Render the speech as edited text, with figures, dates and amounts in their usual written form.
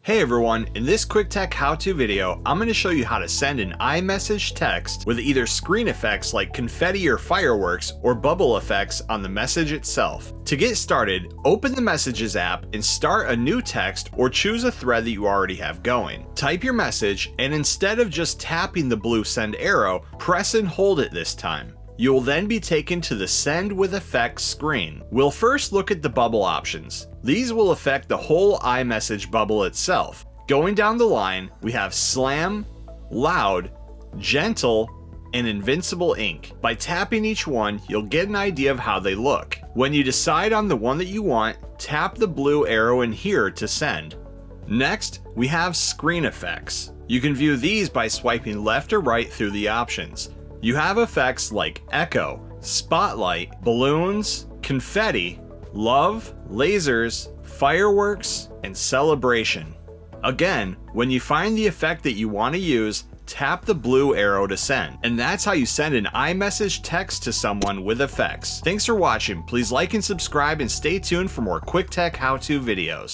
Hey everyone, in this quick tech how-to video, I'm going to show you how to send an iMessage text with either screen effects like confetti or fireworks or bubble effects on the message itself. To get started, open the Messages app and start a new text or choose a thread that you already have going. Type your message and instead of just tapping the blue send arrow, press and hold it this time. You will then be taken to the Send with Effects screen. We'll first look at the bubble options. These will affect the whole iMessage bubble itself. Going down the line, we have Slam, Loud, Gentle, and Invincible Ink. By tapping each one, you'll get an idea of how they look. When you decide on the one that you want, tap the blue arrow in here to send. Next, we have Screen Effects. You can view these by swiping left or right through the options. You have effects like Echo, Spotlight, Balloons, Confetti, Love, Lasers, Fireworks, and Celebration. Again, when you find the effect that you want to use, tap the blue arrow to send. And that's how you send an iMessage text to someone with effects. Thanks for watching. Please like and subscribe and stay tuned for more quick tech how-to videos.